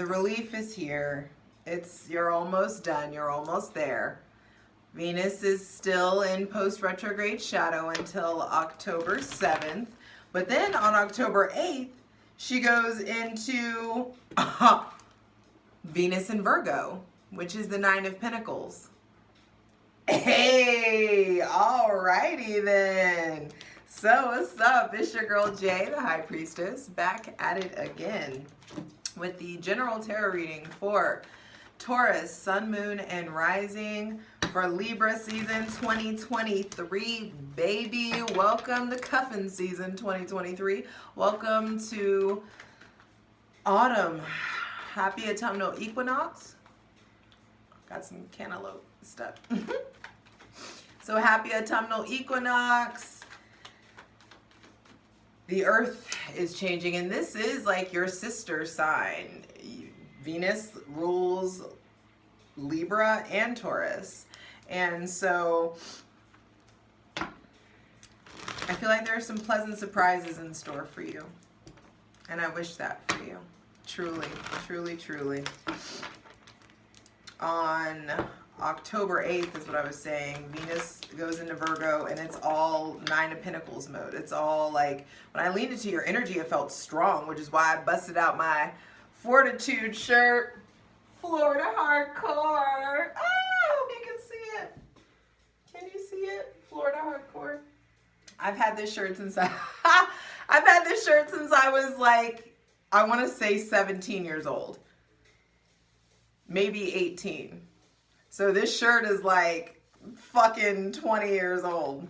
the relief is here. You're almost done. You're almost there. Venus is still in post-retrograde shadow until October 7th. But then on October 8th, she goes into Venus in Virgo, which is the Nine of Pentacles. Hey, alrighty then. So what's up? It's your girl Jay, the High Priestess, back at it again with the general tarot reading for Taurus, Sun, Moon, and Rising for Libra season 2023, baby. Welcome to cuffing season 2023. Welcome to autumn. Happy autumnal equinox. Got some cantaloupe stuff. So happy autumnal equinox. The earth is changing, and this is like your sister sign. Venus rules Libra and Taurus. And so I feel like there are some pleasant surprises in store for you. And I wish that for you. Truly, truly, truly. On October 8th is what I was saying. Venus goes into Virgo and it's all Nine of Pentacles mode. It's all like, when I leaned into your energy, it felt strong, which is why I busted out my Fortitude shirt. Florida Hardcore. Ah, I hope you can see it. Can you see it? Florida Hardcore. I've had this shirt since I've had this shirt since I was like, I want to say 17 years old. Maybe 18. So this shirt is like fucking 20 years old.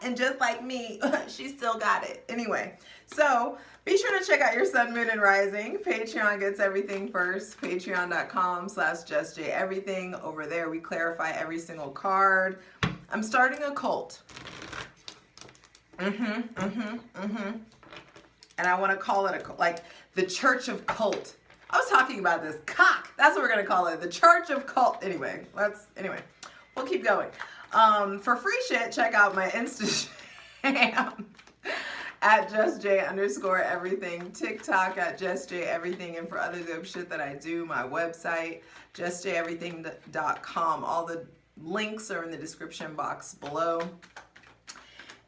And just like me, she still got it. Anyway, so be sure to check out your Sun, Moon, and Rising. Patreon gets everything first. Patreon.com/JustJEverything. Over there, we clarify every single card. I'm starting a cult. And I want to call it like the Church of Cult. I was talking about this cock. That's what we're gonna call it. The Church of Cult. Anyway, we'll keep going. For free shit, check out my Instagram at JustJ_everything, TikTok at JustJEverything, and for other dope shit that I do, my website, JustJEverything.com. All the links are in the description box below.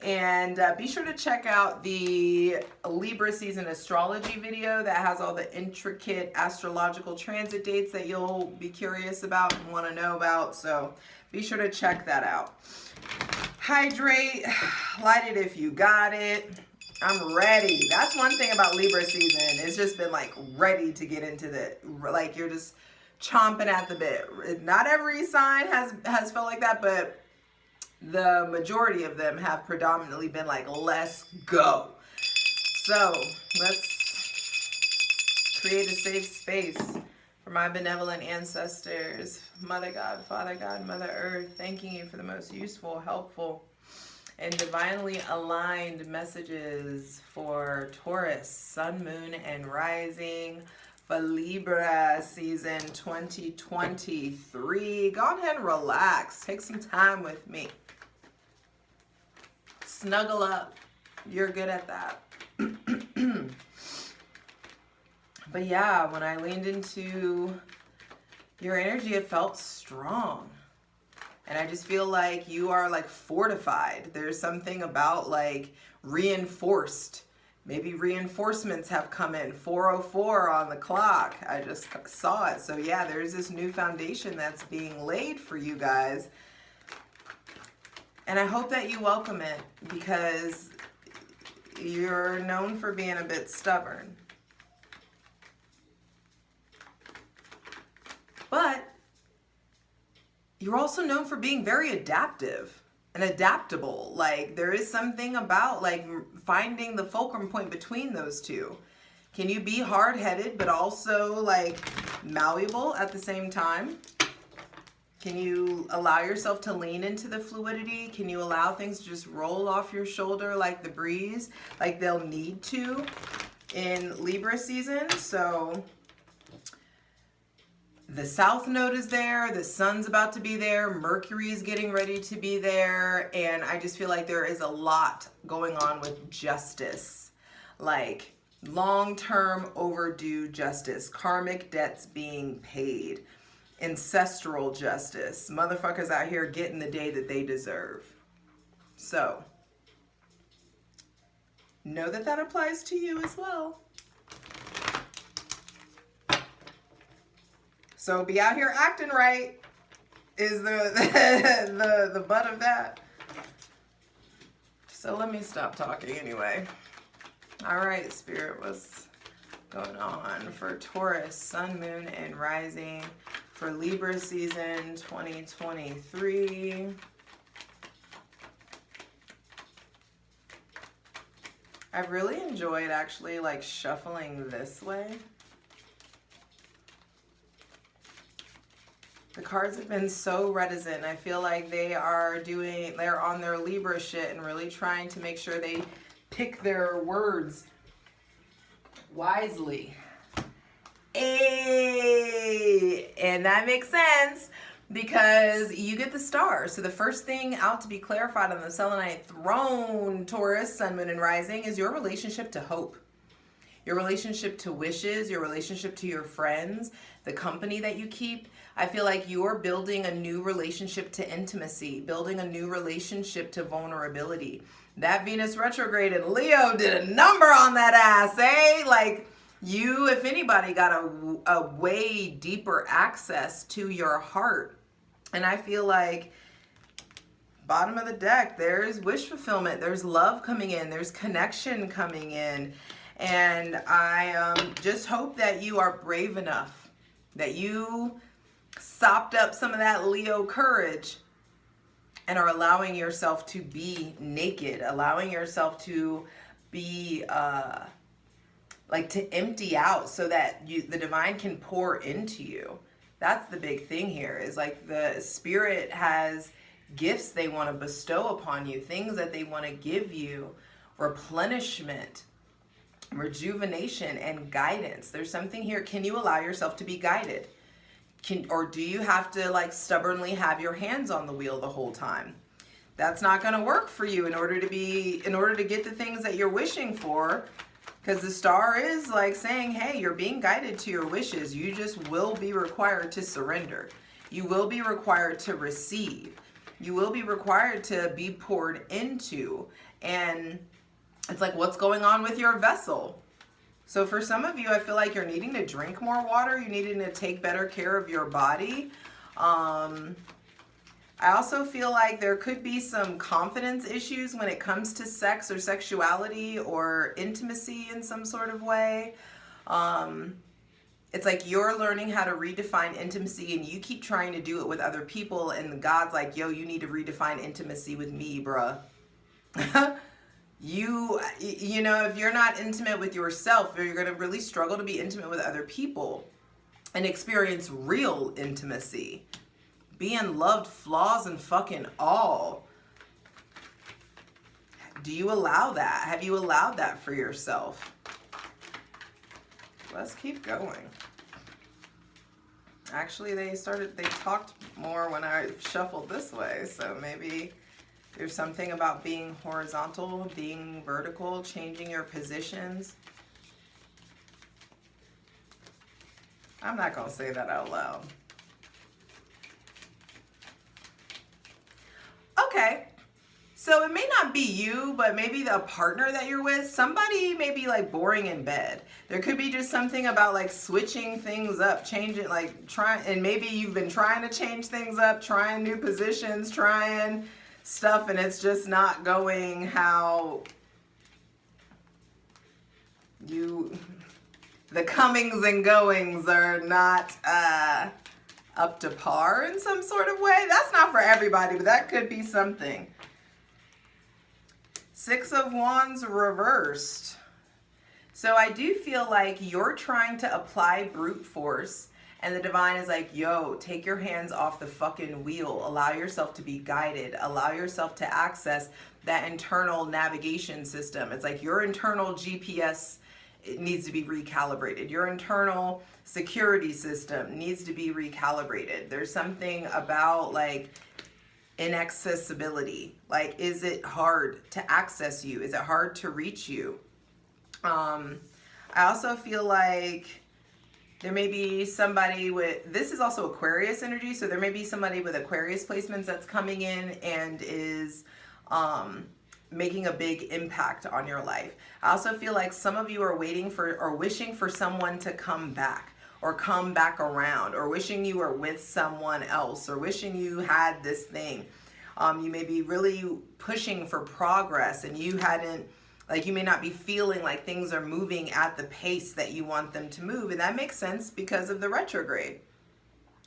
And be sure to check out the Libra season astrology video that has all the intricate astrological transit dates that you'll be curious about and want to know about. So be sure to check that out. Hydrate, light it if you got it. I'm ready. That's one thing about Libra season. It's just been like ready to get into the, like you're just chomping at the bit. Not every sign has felt like that, but the majority of them have predominantly been like, let's go. So let's create a safe space for my benevolent ancestors, Mother God, Father God, Mother Earth, thanking you for the most useful, helpful, and divinely aligned messages for Taurus, Sun, Moon, and Rising for Libra season 2023. Go ahead and relax. Take some time with me. Snuggle up. You're good at that. But yeah, when I leaned into your energy, it felt strong. And I just feel like you are like fortified. There's something about like reinforced. Maybe reinforcements have come in. 4:04 on the clock. I just saw it. So yeah, there's this new foundation that's being laid for you guys. And I hope that you welcome it, because you're known for being a bit stubborn. But you're also known for being very adaptive and adaptable. Like there is something about like finding the fulcrum point between those two. Can you be hard-headed but also like malleable at the same time? Can you allow yourself to lean into the fluidity? Can you allow things to just roll off your shoulder like the breeze, like they'll need to in Libra season? So the South Node is there, the Sun's about to be there, Mercury's getting ready to be there, and I just feel like there is a lot going on with justice. Like long-term overdue justice, karmic debts being paid, ancestral justice, motherfuckers out here getting the day that they deserve. So, know that that applies to you as well. So be out here acting right is the butt of that. So let me stop talking anyway. All right, Spirit, what's going on for Taurus, Sun, Moon, and Rising for Libra season 2023? I've really enjoyed actually like shuffling this way. The cards have been so reticent. I feel like they're on their Libra shit and really trying to make sure they pick their words wisely. And that makes sense because you get the star. So the first thing out to be clarified on the selenite throne, Taurus, Sun, Moon, and Rising, is your relationship to hope. Your relationship to wishes, your relationship to your friends, the company that you keep. I feel like you're building a new relationship to intimacy, building a new relationship to vulnerability. That Venus retrograde in Leo did a number on that ass, eh? Like you, if anybody, got a way deeper access to your heart. And I feel like bottom of the deck, there's wish fulfillment, there's love coming in, there's connection coming in. And I just hope that you are brave enough, that you sopped up some of that Leo courage and are allowing yourself to be naked, allowing yourself to be like to empty out so that the divine can pour into you. That's the big thing here, is like the Spirit has gifts they want to bestow upon you, things that they want to give you, replenishment, rejuvenation, and guidance. There's something here. Can you allow yourself to be guided? Or do you have to like stubbornly have your hands on the wheel the whole time? That's not going to work for you in order to get the things that you're wishing for, because the star is like saying, hey, you're being guided to your wishes. You just will be required to surrender. You will be required to receive. You will be required to be poured into. And it's like, what's going on with your vessel? So for some of you, I feel like you're needing to drink more water. You're needing to take better care of your body. I also feel like there could be some confidence issues when it comes to sex or sexuality or intimacy in some sort of way. It's like you're learning how to redefine intimacy and you keep trying to do it with other people, and God's like, yo, you need to redefine intimacy with me, bruh. You know, if you're not intimate with yourself, you're going to really struggle to be intimate with other people and experience real intimacy. Being loved, flaws and fucking all. Do you allow that? Have you allowed that for yourself? Let's keep going. Actually, they talked more when I shuffled this way, so maybe there's something about being horizontal, being vertical, changing your positions. I'm not going to say that out loud. Okay. So it may not be you, but maybe the partner that you're with, somebody may be like boring in bed. There could be just something about like switching things up, changing, like trying, and maybe you've been trying to change things up, trying new positions, trying stuff, and it's just not going how the comings and goings are not up to par in some sort of way. That's not for everybody, but that could be something. Six of Wands reversed. So I do feel like you're trying to apply brute force, and the divine is like, yo, take your hands off the fucking wheel. Allow yourself to be guided. Allow yourself to access that internal navigation system. It's like your internal GPS, it needs to be recalibrated. Your internal security system needs to be recalibrated. There's something about like inaccessibility. Like, is it hard to access you? Is it hard to reach you? I also feel like there may be somebody with, this is also Aquarius energy, so there may be somebody with Aquarius placements that's coming in and is making a big impact on your life. I also feel like some of you are waiting for or wishing for someone to come back or come back around, or wishing you were with someone else, or wishing you had this thing. You may be really pushing for progress, and you hadn't, like, you may not be feeling like things are moving at the pace that you want them to move. And that makes sense because of the retrograde.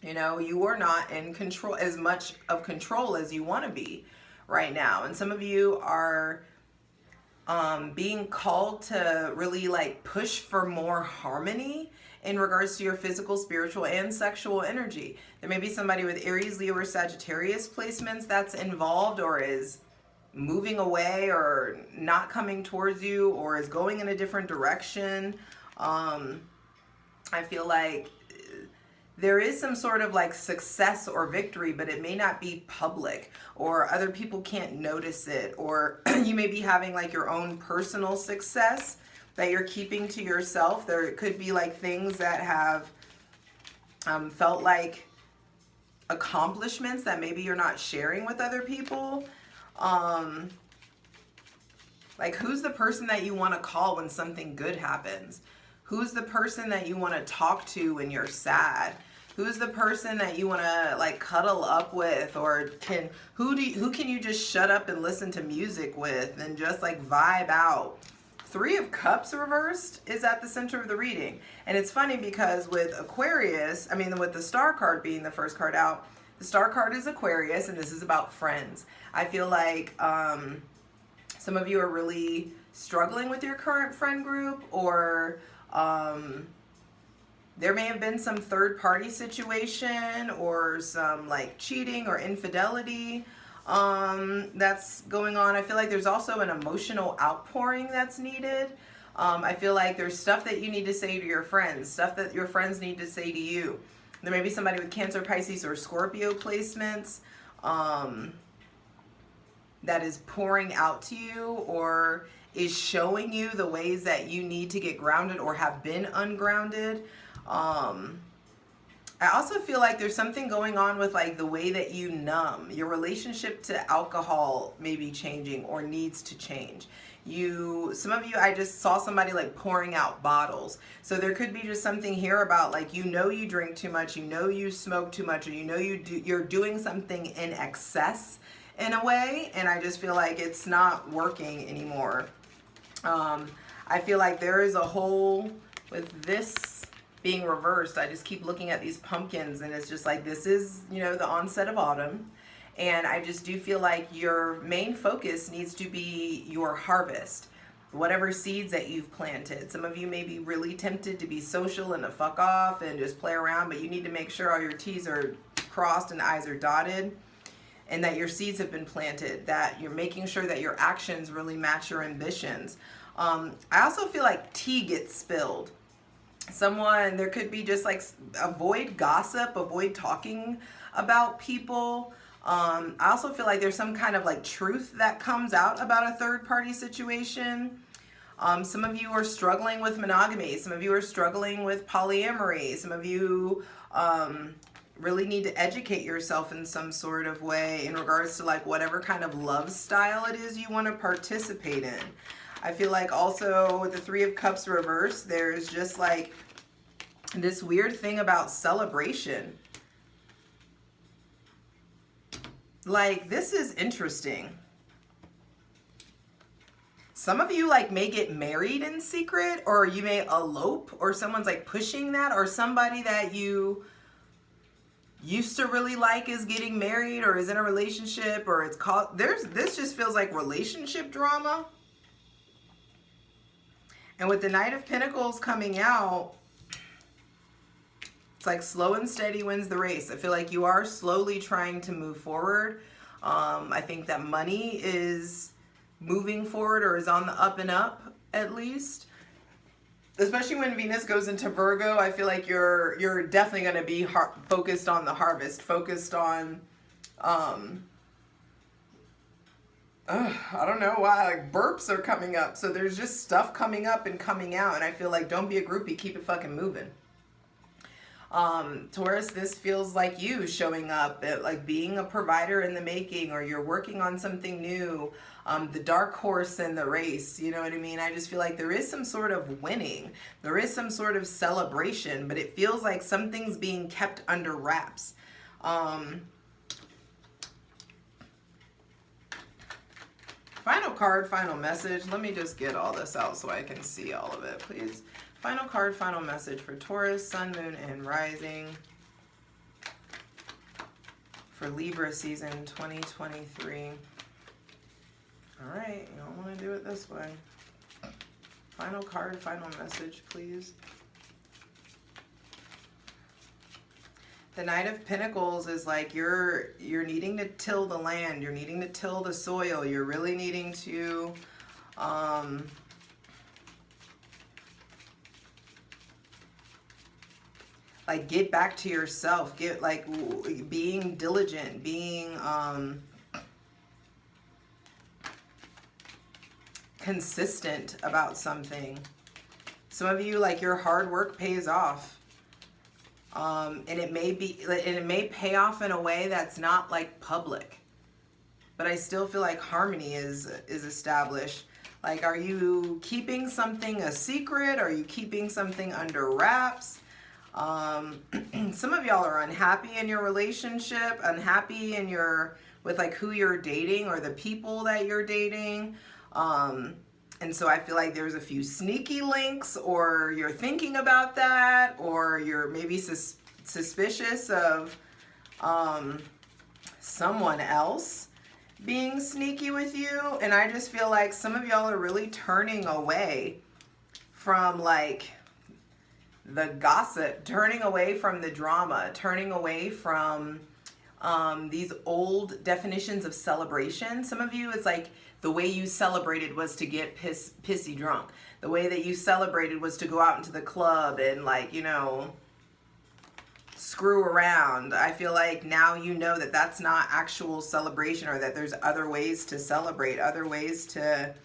You know, you are not in control, as much of control as you want to be right now. And some of you are being called to really like push for more harmony in regards to your physical, spiritual, and sexual energy. There may be somebody with Aries, Leo, or Sagittarius placements that's involved, or is moving away, or not coming towards you, or is going in a different direction. I feel like there is some sort of like success or victory, but it may not be public, or other people can't notice it, or you may be having like your own personal success that you're keeping to yourself. There could be like things that have felt like accomplishments that maybe you're not sharing with other people. Like, who's the person that you want to call when something good happens? Who's the person that you want to talk to when you're sad? Who's the person that you want to like cuddle up with, or who can you just shut up and listen to music with and just like vibe out? Three of Cups reversed is at the center of the reading. And it's funny because with Aquarius, I mean, with the Star card being the first card out, the Star card is Aquarius, and this is about friends. I feel like some of you are really struggling with your current friend group, or there may have been some third-party situation, or some like cheating or infidelity that's going on. I feel like there's also an emotional outpouring that's needed. I feel like there's stuff that you need to say to your friends, stuff that your friends need to say to you. There may be somebody with Cancer, Pisces, or Scorpio placements that is pouring out to you, or is showing you the ways that you need to get grounded or have been ungrounded. I also feel like there's something going on with like the way that you numb. Your relationship to alcohol may be changing or needs to change. Some of you, I just saw somebody like pouring out bottles. So there could be just something here about like, you drink too much, you smoke too much, or you're doing something in excess in a way, and I just feel like it's not working anymore. I feel like there is a hole with this being reversed. I just keep looking at these pumpkins, and it's just like, this is, the onset of autumn. And I just do feel like your main focus needs to be your harvest, whatever seeds that you've planted. Some of you may be really tempted to be social and to fuck off and just play around, but you need to make sure all your T's are crossed and I's are dotted, and that your seeds have been planted, that you're making sure that your actions really match your ambitions. I also feel like tea gets spilled. There could be just like, avoid gossip, avoid talking about people. I also feel like there's some kind of like truth that comes out about a third party situation. Some of you are struggling with monogamy. Some of you are struggling with polyamory. Some of you really need to educate yourself in some sort of way in regards to like whatever kind of love style it is you want to participate in. I feel like also with the Three of Cups reversed, there's just like this weird thing about celebration. Like, this is interesting. Some of you like may get married in secret, or you may elope, or someone's like pushing that, or somebody that you used to really like is getting married or is in a relationship, or it's called, this just feels like relationship drama. And with the Knight of Pentacles coming out, it's like slow and steady wins the race. I feel like you are slowly trying to move forward. I think that money is moving forward, or is on the up and up at least. Especially when Venus goes into Virgo, I feel like you're definitely going to be focused on the harvest, focused on I don't know why, like burps are coming up. So there's just stuff coming up and coming out. And I feel like don't be a groupie, keep it fucking moving. Taurus, this feels like you showing up, like being a provider in the making, or you're working on something new. The dark horse in the race, you know what I mean? I just feel like there is some sort of winning. There is some sort of celebration, but it feels like something's being kept under wraps. Final card, final message. Let me just get all this out so I can see all of it, please. Final card, final message for Taurus, Sun, Moon, and Rising for Libra season 2023. All right, you don't want to do it this way. Final card, final message, please. The Knight of Pentacles is like you're needing to till the land. You're needing to till the soil. You're really needing to like get back to yourself. Get like being diligent, being consistent about something. Some of you, like, your hard work pays off. And it may pay off in a way that's not like public, but I still feel like harmony is established. Like, are you keeping something a secret? Are you keeping something under wraps? Some of y'all are unhappy in your relationship, unhappy in with like who you're dating or the people that you're dating. And so I feel like there's a few sneaky links, or you're thinking about that, or you're maybe suspicious of someone else being sneaky with you. And I just feel like some of y'all are really turning away from like the gossip, turning away from the drama, turning away from these old definitions of celebration. Some of you, it's like the way you celebrated was to get pissy drunk. The way that you celebrated was to go out into the club and, like, you know, screw around. I feel like now you know that that's not actual celebration, or that there's other ways to celebrate, other ways to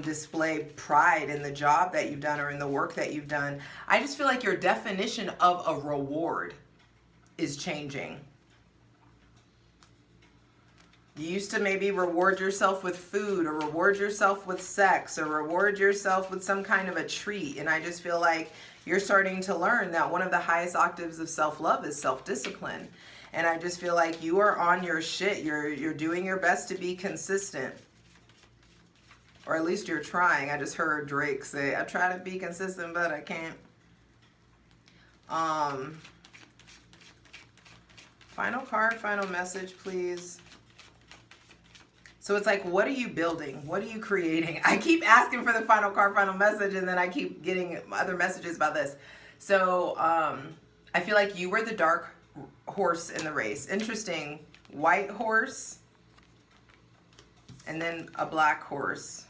display pride in the job that you've done or in the work that you've done. I just feel like your definition of a reward is changing. You used to maybe reward yourself with food, or reward yourself with sex, or reward yourself with some kind of a treat. And I just feel like you're starting to learn that one of the highest octaves of self-love is self-discipline. And I just feel like you are on your shit. You're doing your best to be consistent. Or at least you're trying. I just heard Drake say, I try to be consistent, but I can't. Final card, final message, please. So it's like, what are you building? What are you creating? I keep asking for the final card, final message, and then I keep getting other messages about this. So I feel like you were the dark horse in the race. Interesting. White horse, and then a black horse.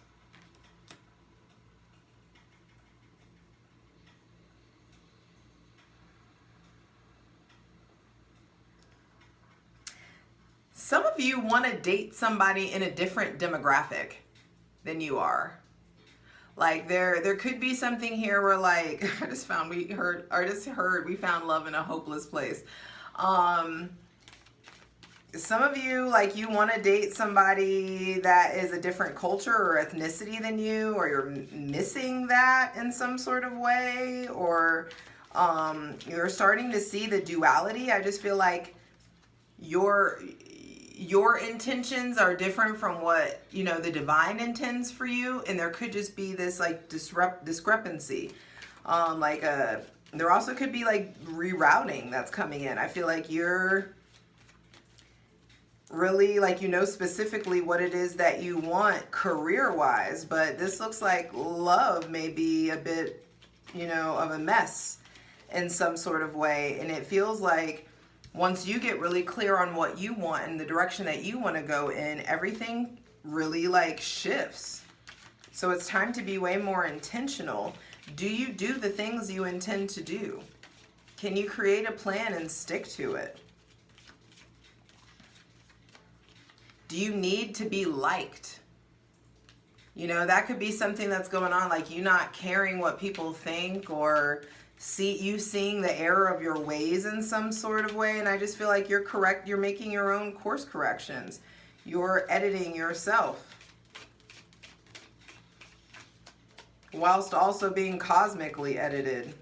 Some of you want to date somebody in a different demographic than you are. Like there could be something here where, like, we found love in a hopeless place. Some of you, like, you want to date somebody that is a different culture or ethnicity than you, or you're missing that in some sort of way, or you're starting to see the duality. I just feel like your intentions are different from what, you know, the divine intends for you, and there could just be this like discrepancy. There also could be like rerouting that's coming in. I feel like you're really, like, you know specifically what it is that you want career-wise, but this looks like love may be a bit, you know, of a mess in some sort of way. And it feels like once you get really clear on what you want and the direction that you want to go in, everything really like shifts. So it's time to be way more intentional. Do you do the things you intend to do? Can you create a plan and stick to it? Do you need to be liked? You know, that could be something that's going on, like you not caring what people think, or seeing the error of your ways in some sort of way. And I just feel like you're making your own course corrections. You're editing yourself, whilst also being cosmically edited.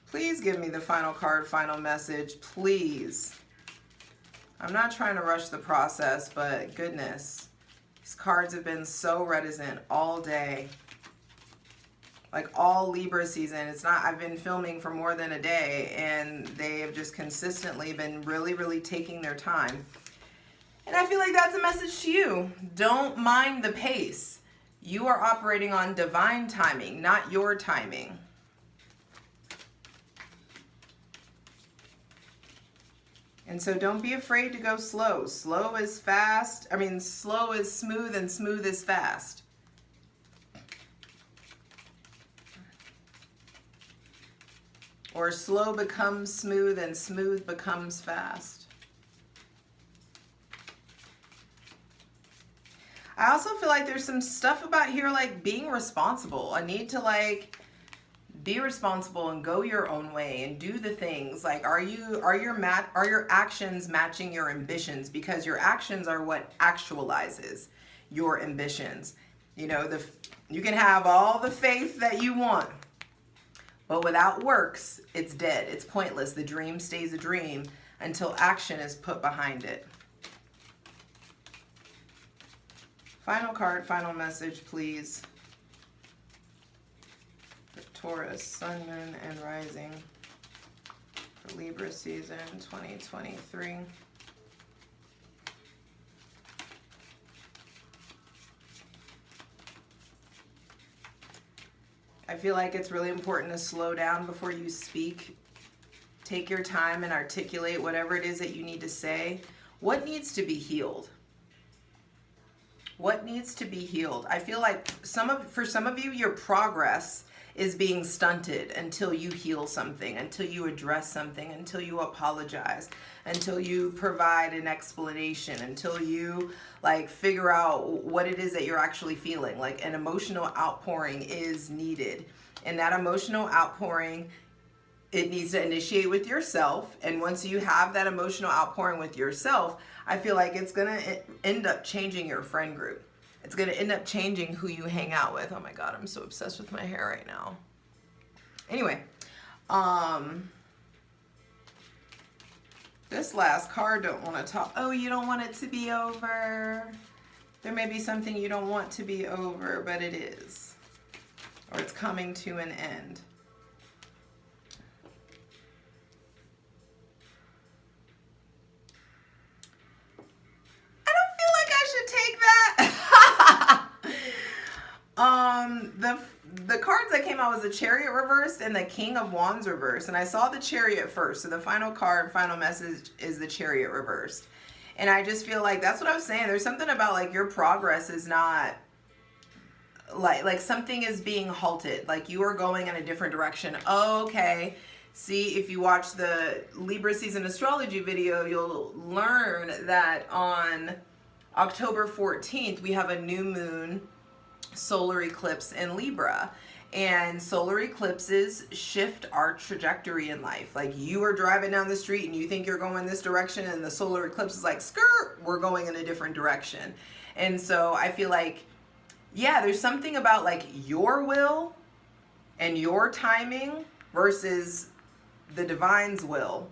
Please give me the final card, final message, please. I'm not trying to rush the process, but goodness, these cards have been so reticent all day. Like all Libra season, I've been filming for more than a day, and they have just consistently been really, really taking their time. And I feel like that's a message to you. Don't mind the pace. You are operating on divine timing, not your timing. And so don't be afraid to go slow. Slow is fast. I mean, slow is smooth and smooth is fast. Or slow becomes smooth and smooth becomes fast. I also feel like there's some stuff about here like being responsible. I need to like be responsible and go your own way and do the things. Like, are your actions matching your ambitions? Because your actions are what actualizes your ambitions. You know, you can have all the faith that you want, but without works, it's dead. It's pointless. The dream stays a dream until action is put behind it. Final card, final message, please. Taurus, Sun, Moon, and Rising for Libra season 2023. I feel like it's really important to slow down before you speak. Take your time and articulate whatever it is that you need to say. What needs to be healed? What needs to be healed? I feel like for some of you, your progress is being stunted until you heal something, until you address something, until you apologize, until you provide an explanation, until you like figure out what it is that you're actually feeling. Like an emotional outpouring is needed. And that emotional outpouring, it needs to initiate with yourself. And once you have that emotional outpouring with yourself, I feel like it's gonna end up changing your friend group. It's going to end up changing who you hang out with. Oh my God, I'm so obsessed with my hair right now. Anyway, this last card don't want to talk. Oh, you don't want it to be over. There may be something you don't want to be over, but it is. Or it's coming to an end. The cards that came out was the Chariot reversed and the King of Wands reversed. And I saw the Chariot first. So the final card, final message is the Chariot reversed. And I just feel like that's what I was saying. There's something about like your progress is not like something is being halted. Like you are going in a different direction. Oh, okay. See, if you watch the Libra season astrology video, you'll learn that on October 14th, we have a new moon solar eclipse in Libra, and solar eclipses shift our trajectory in life. Like you are driving down the street and you think you're going this direction, and the solar eclipse is like, skirt, we're going in a different direction. And so I feel like, yeah, there's something about like your will and your timing versus the divine's will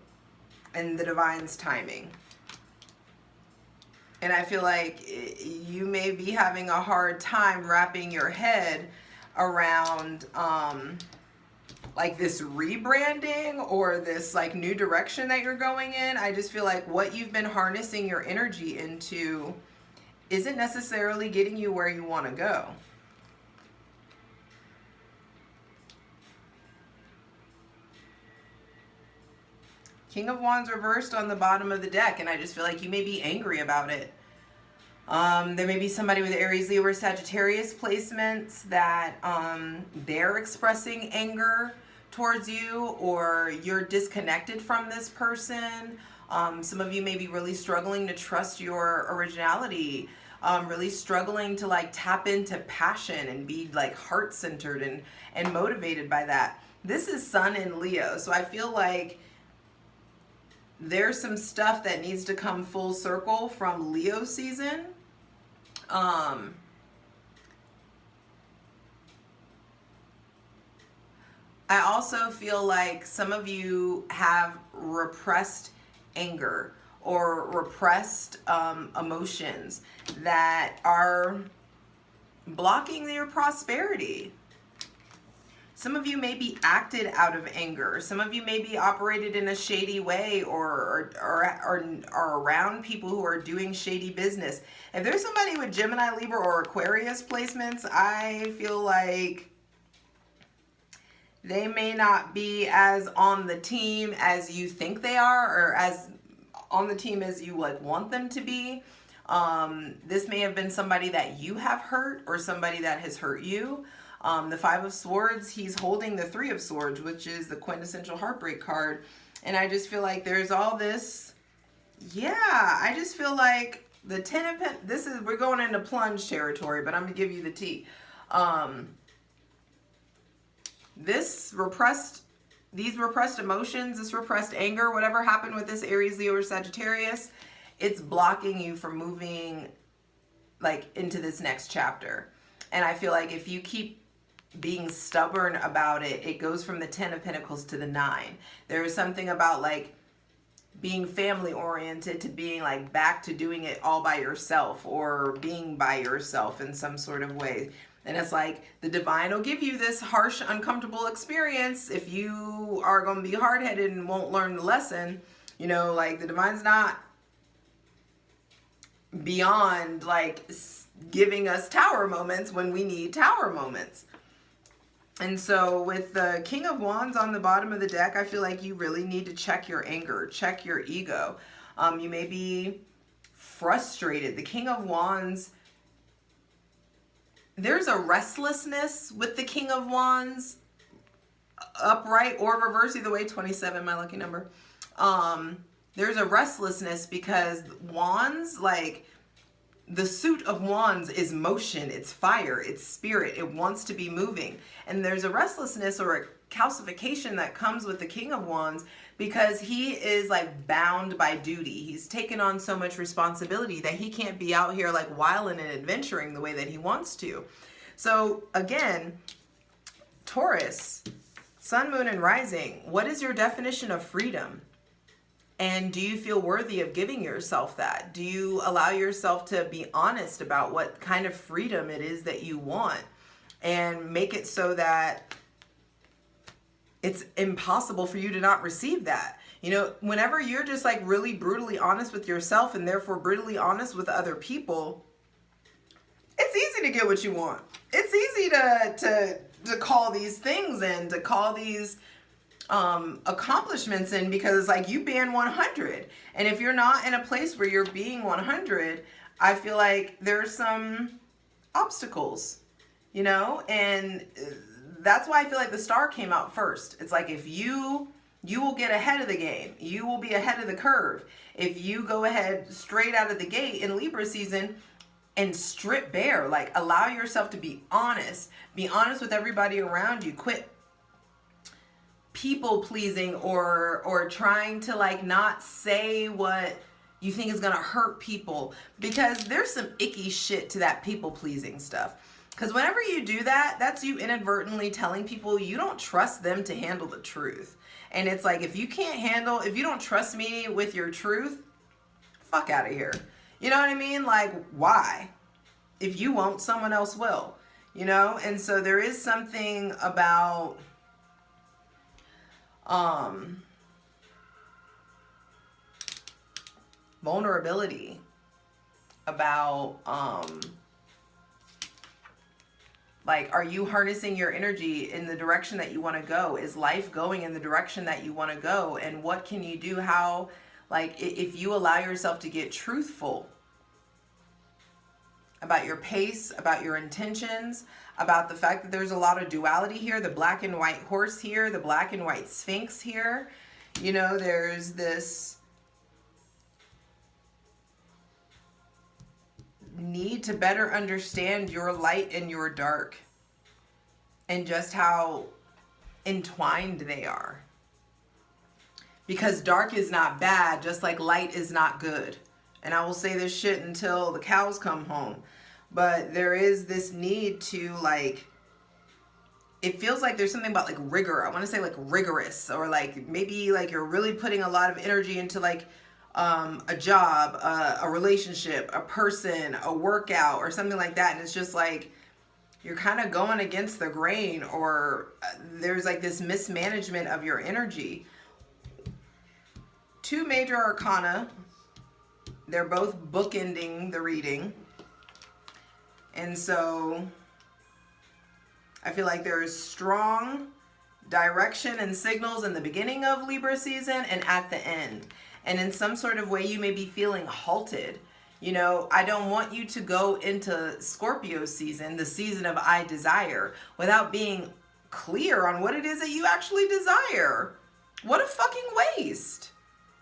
and the divine's timing. And I feel like you may be having a hard time wrapping your head around like this rebranding or this like new direction that you're going in. I just feel like what you've been harnessing your energy into isn't necessarily getting you where you want to go. King of Wands reversed on the bottom of the deck, and I just feel like you may be angry about it. There may be somebody with Aries, Libra, Sagittarius placements that they're expressing anger towards you, or you're disconnected from this person. Some of you may be really struggling to trust your originality, really struggling to like tap into passion and be like heart-centered and motivated by that. This is Sun in Leo, so I feel like there's some stuff that needs to come full circle from Leo season. I also feel like some of you have repressed anger or repressed emotions that are blocking your prosperity. Some of you may be acted out of anger. Some of you may be operated in a shady way or around people who are doing shady business. If there's somebody with Gemini, Libra, or Aquarius placements, I feel like they may not be as on the team as you think they are, or as on the team as you like want them to be. This may have been somebody that you have hurt or somebody that has hurt you. The Five of Swords, he's holding the Three of Swords, which is the quintessential heartbreak card. And I just feel like there's all this, yeah, I just feel like the Ten of Pentacles, we're going into plunge territory, but I'm going to give you the tea. These repressed emotions, this repressed anger, whatever happened with this Aries, Leo, or Sagittarius, it's blocking you from moving like into this next chapter. And I feel like if you keep being stubborn about it, it goes from the 10 of Pentacles to the 9. There is something about like being family oriented to being like back to doing it all by yourself or being by yourself in some sort of way. And it's like the divine will give you this harsh, uncomfortable experience if you are going to be hard-headed and won't learn the lesson. You know, like the divine's not beyond like giving us tower moments when we need tower moments. And so with the King of Wands on the bottom of the deck, I feel like you really need to check your anger, check your ego. You may be frustrated. The King of Wands, there's a restlessness with the King of Wands, upright or reverse, either way, 27, my lucky number. There's a restlessness because Wands, like, the suit of Wands is motion, it's fire, it's spirit, it wants to be moving. And there's a restlessness or a calcification that comes with the King of Wands because he is like bound by duty. He's taken on so much responsibility that he can't be out here like wilding and adventuring the way that he wants to. So again, Taurus, Sun, Moon, and Rising, what is your definition of freedom? And do you feel worthy of giving yourself that? Do you allow yourself to be honest about what kind of freedom it is that you want and make it so that it's impossible for you to not receive that? You know, whenever you're just like really brutally honest with yourself and therefore brutally honest with other people, it's easy to get what you want. It's easy to call these things in, to call these accomplishments in, because like you being 100, and if you're not in a place where you're being 100, I feel like there's some obstacles, you know, and that's why I feel like the star came out first. It's like if you will get ahead of the game, you will be ahead of the curve if you go ahead straight out of the gate in Libra season and strip bare, like allow yourself to be honest with everybody around you. Quit people pleasing or trying to like not say what you think is gonna hurt people, because there's some icky shit to that people pleasing stuff. Because whenever you do that, that's you inadvertently telling people you don't trust them to handle the truth. And it's like, if you don't trust me with your truth, fuck out of here. You know what I mean? Like, why? If you won't, someone else will, you know? And so there is something about vulnerability, about like, are you harnessing your energy in the direction that you want to go? Is life going in the direction that you want to go? And what can you do? How, like, if you allow yourself to get truthful about your pace, about your intentions, about the fact that there's a lot of duality here, the black and white horse here, the black and white sphinx here. You know, there's this need to better understand your light and your dark and just how entwined they are. Because dark is not bad, just like light is not good. And I will say this shit until the cows come home. But there is this need to, like, it feels like there's something about like rigor. I want to say like rigorous, or like maybe like you're really putting a lot of energy into like a job, a relationship, a person, a workout, or something like that. And it's just like you're kind of going against the grain, or there's like this mismanagement of your energy. Two major arcana. They're both bookending the reading. And so I feel like there is strong direction and signals in the beginning of Libra season and at the end. And in some sort of way, you may be feeling halted. You know, I don't want you to go into Scorpio season, the season of I desire, without being clear on what it is that you actually desire. What a fucking waste.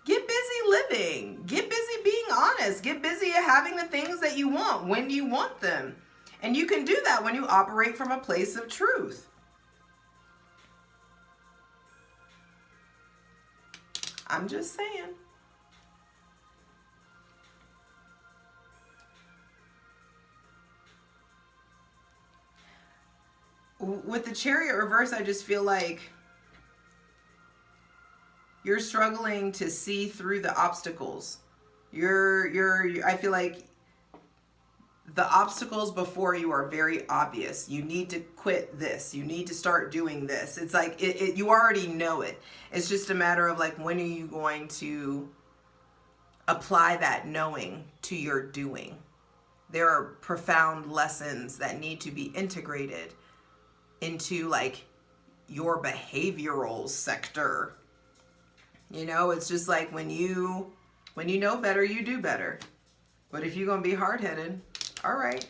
Get busy living. Get busy being honest. Get busy at having the things that you want when you want them. And you can do that when you operate from a place of truth. I'm just saying. With the Chariot reverse, I just feel like you're struggling to see through the obstacles. I feel like the obstacles before you are very obvious. You need to quit this. You need to start doing this. It's like you already know it. It's just a matter of like, when are you going to apply that knowing to your doing? There are profound lessons that need to be integrated into like your behavioral sector. You know, it's just like when you know better, you do better. But if you're going to be hard-headed, all right,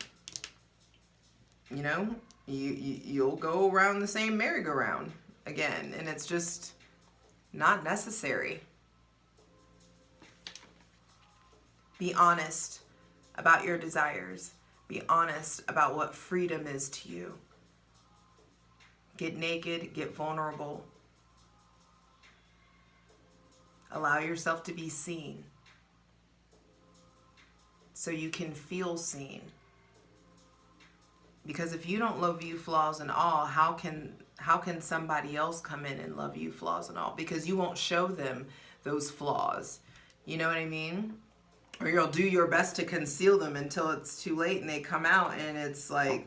you know, you'll go around the same merry-go-round again, and it's just not necessary. Be honest about your desires. Be honest about what freedom is to you. Get naked, get vulnerable. Allow yourself to be seen so you can feel seen. Because if you don't love you flaws and all, how can somebody else come in and love you flaws and all? Because you won't show them those flaws. You know what I mean? Or you'll do your best to conceal them until it's too late and they come out and it's like,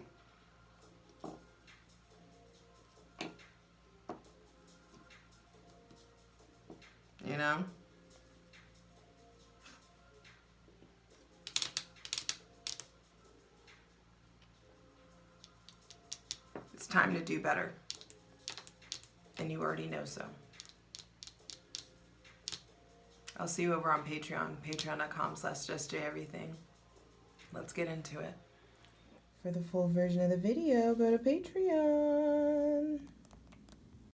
you know? It's time to do better. And you already know so. I'll see you over on Patreon, patreon.com/JustJEverything. Let's get into it. For the full version of the video, go to Patreon.